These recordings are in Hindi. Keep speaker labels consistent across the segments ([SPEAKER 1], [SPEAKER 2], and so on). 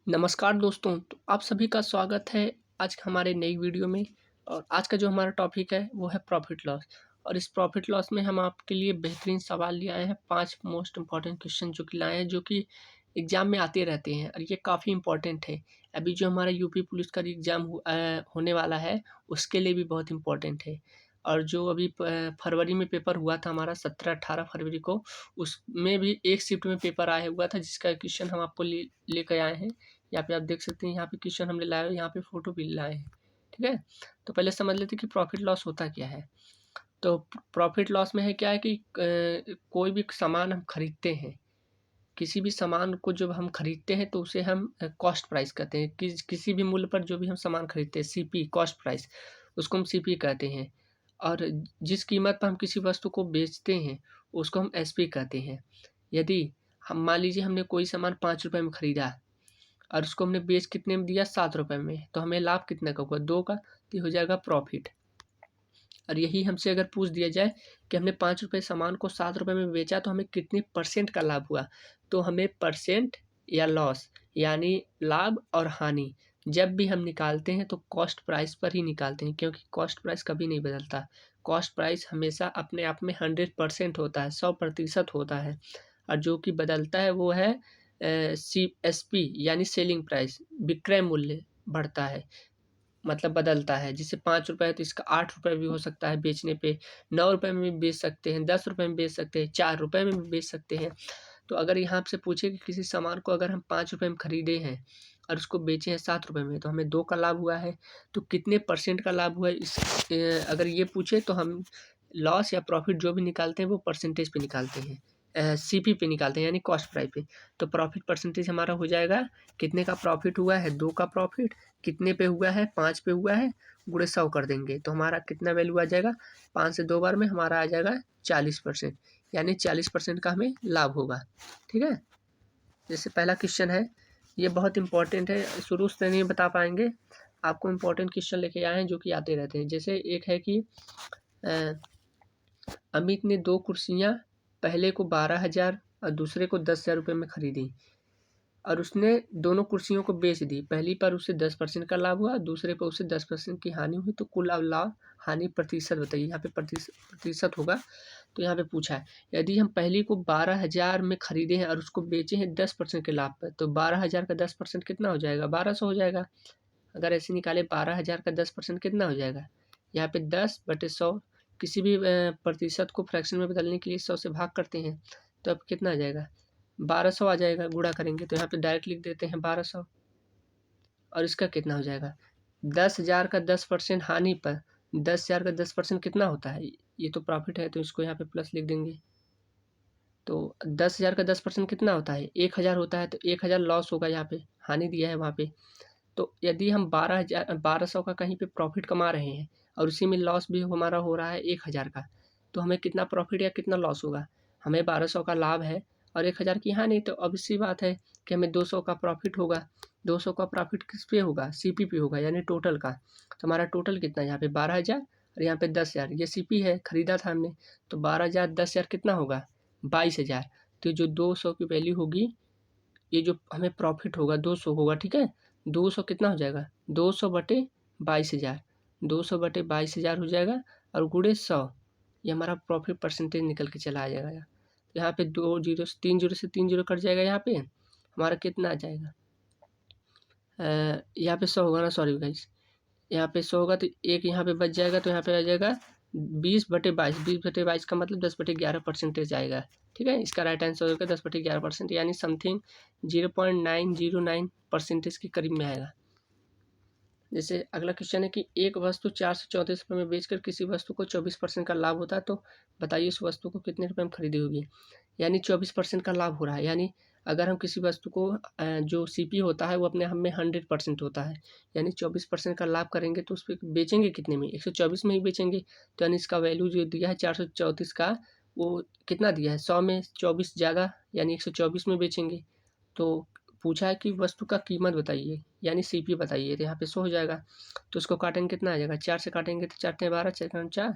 [SPEAKER 1] नमस्कार दोस्तों, तो आप सभी का स्वागत है आज के हमारे नई वीडियो में। और आज का जो हमारा टॉपिक है वो है प्रॉफिट लॉस। और इस प्रॉफिट लॉस में हम आपके लिए बेहतरीन सवाल ले आए हैं, 5 मोस्ट इम्पॉर्टेंट क्वेश्चन जो कि लाए हैं, जो कि एग्ज़ाम में आते रहते हैं और ये काफ़ी इम्पॉर्टेंट है। अभी जो हमारा यूपी पुलिस का एग्ज़ाम होने वाला है, उसके लिए भी बहुत इम्पॉर्टेंट है। और जो अभी फरवरी में पेपर हुआ था हमारा 17-18 फरवरी को, उसमें भी एक शिफ्ट में पेपर आया हुआ था, जिसका क्वेश्चन हम आपको लेकर आए हैं। यहाँ पे आप देख सकते हैं, यहाँ पे क्वेश्चन हमने लाए हैं, यहाँ पे फोटो भी लाए हैं। ठीक है, तो पहले समझ लेते हैं कि प्रॉफिट लॉस होता क्या है। तो प्रॉफिट लॉस में है क्या है कि कोई भी सामान हम खरीदते हैं, किसी भी सामान को जब हम खरीदते हैं तो उसे हम कॉस्ट प्राइस कहते हैं। किसी भी मूल्य पर जो भी हम सामान खरीदते हैं, सीपी कॉस्ट प्राइस, उसको हम सीपी कहते हैं। और जिस कीमत पर हम किसी वस्तु को बेचते हैं, उसको हम एसपी कहते हैं। यदि हम मान लीजिए हमने कोई सामान 5 रुपये में खरीदा और उसको हमने बेच कितने में दिया, 7 रुपये में, तो हमें लाभ कितने का होगा, 2 का, तो ये हो जाएगा प्रॉफिट। और यही हमसे अगर पूछ दिया जाए कि हमने 5 रुपये सामान को 7 रुपये में बेचा तो हमें कितने परसेंट का लाभ हुआ, तो हमें परसेंट या लॉस यानी लाभ और हानि जब भी हम निकालते हैं तो कॉस्ट प्राइस पर ही निकालते हैं, क्योंकि कॉस्ट प्राइस कभी नहीं बदलता। कॉस्ट प्राइस हमेशा अपने आप में 100% होता है, 100% होता है। और जो कि बदलता है वो है CSP यानी सेलिंग प्राइस, विक्रय मूल्य बढ़ता है, मतलब बदलता है। जैसे 5 रुपये है तो इसका 8 रुपये भी हो सकता है बेचने पे, 9 रुपये में भी बेच सकते हैं, 10 रुपये में बेच सकते हैं, 4 रुपये में भी बेच सकते हैं। तो अगर यहाँ आपसे पूछे कि किसी सामान को अगर हम 5 रुपये में खरीदे हैं और उसको बेचे हैं 7 रुपये में, तो हमें 2 का लाभ हुआ है, तो कितने परसेंट का लाभ हुआ है अगर ये पूछे तो हम लॉस या प्रॉफिट जो भी निकालते हैं वो परसेंटेज पे निकालते हैं, सीपी पे निकालते हैं यानी कॉस्ट प्राइस पे। तो प्रॉफिट परसेंटेज हमारा हो जाएगा, कितने का प्रॉफिट हुआ है, 2 का प्रॉफिट, कितने पे हुआ है, 5 पे हुआ है, गुणे 100 कर देंगे तो हमारा कितना वैल्यू आ जाएगा, 5 से 2 बार में हमारा आ जाएगा 40%, यानी 40% का हमें लाभ होगा। ठीक है, जैसे पहला क्वेश्चन है, ये बहुत इंपॉर्टेंट है, शुरू से नहीं बता पाएंगे, आपको इम्पोर्टेंट क्वेश्चन लेके आए हैं जो कि आते रहते हैं। जैसे एक है कि अमित ने 2 कुर्सियाँ पहले को 12,000 और दूसरे को 10,000 रुपये में खरीदी और उसने दोनों कुर्सियों को बेच दी। पहली पर उसे 10% का लाभ हुआ, दूसरे पर उसे 10% की हानि हुई, तो कुल लाभ हानि प्रतिशत बताइए। यहाँ पे प्रतिशत होगा, तो यहाँ पे पूछा है यदि हम पहली को 12,000 में खरीदे हैं और उसको बेचे हैं 10% के लाभ पर, तो 12,000 का 10% कितना हो जाएगा, 1200 हो जाएगा। अगर ऐसे निकाले 12,000 का 10% कितना हो जाएगा, यहाँ पे 10/100, किसी भी प्रतिशत को फ्रैक्शन में बदलने के लिए 100 से भाग करते हैं, तो अब कितना आ जाएगा, 1200 आ जाएगा। गुणा करेंगे तो यहाँ पे डायरेक्ट लिख देते हैं 1200। और इसका कितना हो जाएगा, 10,000 का 10% हानि पर 10,000 का 10% कितना होता है, ये तो प्रॉफिट है तो इसको यहाँ पे प्लस लिख देंगे। तो 10,000 का 10% कितना होता है, 1,000 होता है, तो 1,000 लॉस होगा, यहाँ पे हानि दिया है वहाँ पे। तो यदि हम 1200 का कहीं पे प्रॉफिट कमा रहे हैं और उसी में लॉस भी हमारा हो रहा है 1,000 का, तो हमें कितना प्रॉफिट या कितना लॉस होगा, हमें 1200 का लाभ है और 1,000 की हानि, तो अब सी बात है कि हमें 200 का प्रॉफिट होगा। 200 का प्रॉफिट किस पे होगा, सीपी पे होगा, यानी टोटल का। तो हमारा टोटल कितना है, यहाँ पे 12,000 और यहाँ पे 10,000, ये सीपी है, खरीदा था हमने, तो 12,000 10,000 कितना होगा, 22,000। तो जो 200 की वैल्यू होगी, ये जो हमें प्रॉफिट होगा 200 होगा। ठीक है, 200 कितना हो जाएगा, 200/22,000, 200/22,000 हो जाएगा और गुणे 100, ये हमारा प्रॉफिट परसेंटेज निकल के चला आ जाएगा। यहाँ पे 2 जीरो से 3 जीरो से 3 जीरो कट जाएगा, यहाँ पे हमारा कितना आ जाएगा, यहाँ पे 100 होगा ना, सॉरी गाइस, यहाँ पे 100 होगा तो एक यहाँ पे बच जाएगा, तो यहाँ पे आ जाएगा 20/22। 20/22 का मतलब 10/11 परसेंटेज आएगा। ठीक है, इसका राइट आंसर होगा 10/11%, यानी समथिंग 0.909 परसेंटेज के करीब में आएगा। जैसे अगला क्वेश्चन है कि एक वस्तु 434 रुपये में बेचकर किसी वस्तु को 24% का लाभ होता है, तो बताइए उस वस्तु को कितने रुपये में खरीदी होगी। यानी 24% का लाभ हो रहा है, यानी अगर हम किसी वस्तु को जो सीपी होता है वो अपने हम में 100% होता है, यानी 24% का लाभ करेंगे तो उस पर बेचेंगे कितने में, 124 में ही बेचेंगे। तो यानी इसका वैल्यू जो दिया है 434 का, वो कितना दिया है, 100 में 24 ज़्यादा, यानी 124 में बेचेंगे। तो पूछा है कि वस्तु का कीमत बताइए यानी सीपी बताइए, तो यहाँ पे 100 हो जाएगा। तो उसको काटेंगे कितना आ जाएगा, 4 से काटेंगे तो 4 × 12, 4 × 4,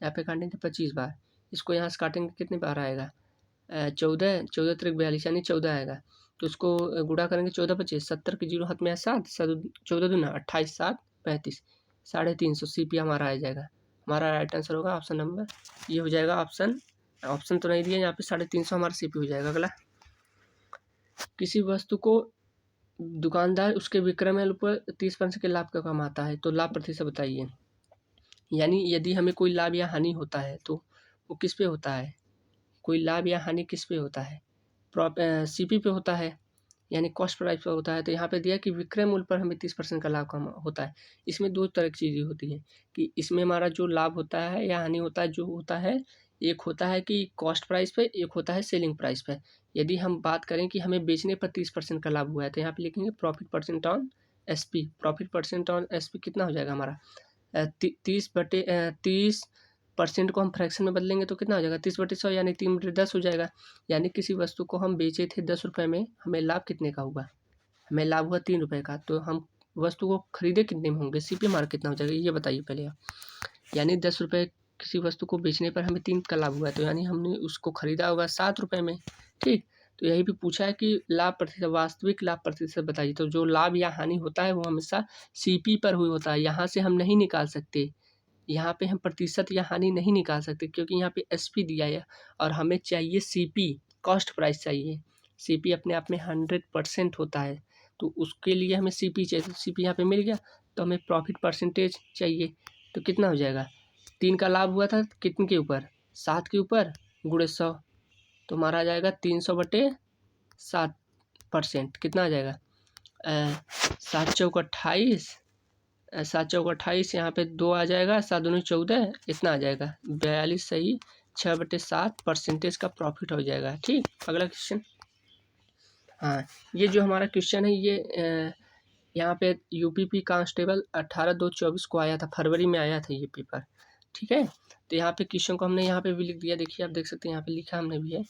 [SPEAKER 1] यहाँ पे काटेंगे 25 बार। इसको यहाँ से काटेंगे कितने बार आएगा, 14, 14 × 42 यानी 14 आएगा। तो उसको गुणा करेंगे 14 25, 70 के 0 हाथ में है 7, 14 दूना 28, 7 35, 350 CP हमारा आ जाएगा। हमारा राइट आंसर होगा ऑप्शन नंबर ये हो जाएगा। ऑप्शन तो नहीं दिया यहाँ पे, 350 हमारा CP हो जाएगा। अगला, किसी वस्तु को दुकानदार उसके विक्रय मूल्य पर 30% के लाभ का कमाता है, तो लाभ प्रतिशत बताइए। यानी यदि हमें कोई लाभ या हानि होता है तो वो किस पे होता है, कोई लाभ या हानि किस पे होता है, CP पे होता है, यानी कॉस्ट प्राइस पे होता है। तो यहाँ पे दिया कि विक्रय मूल्य पर हमें 30% का लाभ कम होता है। इसमें दो तरह की चीज़ें होती हैं कि इसमें हमारा जो लाभ होता है या हानि होता है, जो होता है एक होता है कि कॉस्ट प्राइस पे, एक होता है सेलिंग प्राइस पे। यदि हम बात करें कि हमें बेचने पर 30% का लाभ हुआ है, तो यहाँ पे लिखेंगे profit percent on SP। Profit percent on SP कितना हो जाएगा हमारा 30% को हम फ्रैक्शन में बदलेंगे तो कितना हो जाएगा 30/100, यानी 3/10 हो जाएगा। यानी किसी वस्तु को हम बेचे थे 10 रुपये में, हमें लाभ कितने का हुआ, हमें लाभ हुआ 3 रुपये का। तो हम वस्तु को खरीदे कितने में होंगे, CP हमारा कितना हो जाएगा ये बताइए पहले आप। यानी 10 रुपये किसी वस्तु को बेचने पर हमें 3 का लाभ हुआ, तो यानी हमने उसको खरीदा होगा 7 रुपये में। ठीक, तो यही भी पूछा है कि लाभ प्रतिशत, वास्तविक लाभ प्रतिशत बताइए। तो जो लाभ या हानि होता है वो हमेशा CP पर हुई होता है, यहाँ से हम नहीं निकाल सकते। यहाँ पे हम प्रतिशत या हानि नहीं निकाल सकते क्योंकि यहाँ पे SP दिया है और हमें चाहिए CP, कॉस्ट प्राइस चाहिए। CP अपने आप में 100% होता है, तो उसके लिए हमें CP चाहिए। तो CP यहाँ पे मिल गया, तो हमें प्रॉफिट परसेंटेज चाहिए। तो कितना हो जाएगा, 3 का लाभ हुआ था कितने के ऊपर, 7 के ऊपर गुणे 100, तो हमारा आ जाएगा 300/7%। कितना आ जाएगा 7 चौक 28, 7 चौक 28, यहाँ पे 2 आ जाएगा, 7 दूनी 14, इतना आ जाएगा 42 सही 6/7% का प्रॉफिट हो जाएगा। ठीक, अगला क्वेश्चन। हाँ, ये जो हमारा क्वेश्चन है ये यहाँ पे UPP कांस्टेबल 18/2/24 को आया था, फरवरी में आया था ये पेपर। ठीक है, तो यहाँ पे क्वेश्चन को हमने यहाँ पे भी लिख दिया, देखिए आप देख सकते हैं यहाँ पे लिखा हमने भी है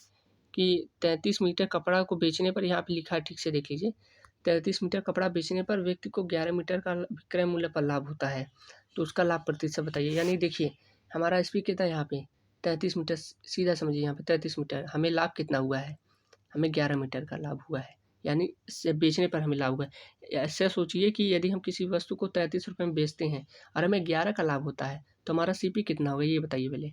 [SPEAKER 1] कि 33 मीटर कपड़ा को बेचने पर, यहाँ पे लिखा है ठीक से देख लीजिए, 33 मीटर कपड़ा बेचने पर व्यक्ति को 11 मीटर का विक्रय मूल्य पर लाभ होता है, तो उसका लाभ प्रतिशत बताइए। यानी देखिए हमारा SP कितना है यहाँ पे 33 मीटर, सीधा समझिए यहाँ पे 33 मीटर, हमें लाभ कितना हुआ है, हमें 11 मीटर का लाभ हुआ है, यानी इससे बेचने पर हमें लाभ हुआ है। ऐसे सोचिए कि यदि हम किसी वस्तु को 33 रुपये में बेचते हैं और हमें 11 का लाभ होता है, तो हमारा CP कितना होगा ये बताइए पहले।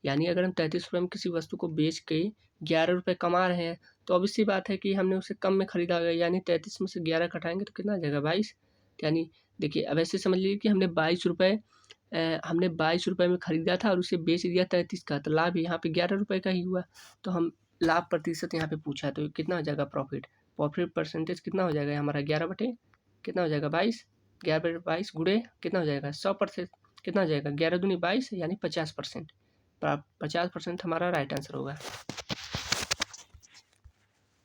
[SPEAKER 1] यानी अगर हम 33 रुपये में किसी वस्तु को बेच के 11 रुपये कमा रहे हैं, तो obvious सी बात है कि हमने उसे कम में खरीदा होगा, यानी 33 में से 11 घटाएंगे तो कितना आ जाएगा 22। यानी देखिए अब ऐसे समझ लीजिए कि हमने 22 रुपये में खरीदा था और उसे बेच दिया 33 का, तो लाभ यहाँ पे 11 रुपये का ही हुआ। तो हम लाभ प्रतिशत यहाँ पे पूछा है, तो कितना हो जाएगा प्रॉफिट परसेंटेज कितना हो जाएगा हमारा 11 कितना हो जाएगा 22, 11/22 गुणे कितना हो जाएगा 100%, कितना हो जाएगा 11 दूनी 22, यानी 50%। 50% हमारा राइट आंसर होगा।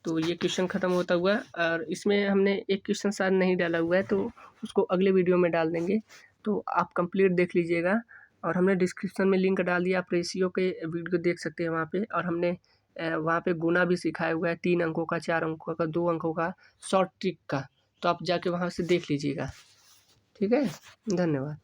[SPEAKER 1] तो ये क्वेश्चन ख़त्म होता हुआ, और इसमें हमने एक क्वेश्चन शायद नहीं डाला हुआ है, तो उसको अगले वीडियो में डाल देंगे, तो आप कंप्लीट देख लीजिएगा। और हमने डिस्क्रिप्शन में लिंक डाल दिया, आप रेशियो के वीडियो देख सकते हैं वहाँ पे। और हमने वहाँ पे गुना भी सिखाया हुआ है, 3 अंकों का, 4 अंकों का, 2 अंकों का, शॉर्ट ट्रिक का, तो आप जाके वहाँ से देख लीजिएगा। ठीक है, धन्यवाद।